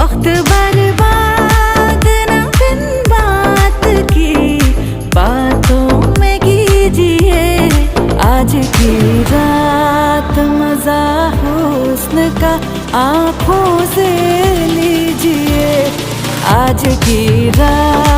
वक्त बर्बाद न बिन बात की बातों में कीजिए। आज की रात मजा हुस्न का आँखों से लीजिए। आज की रात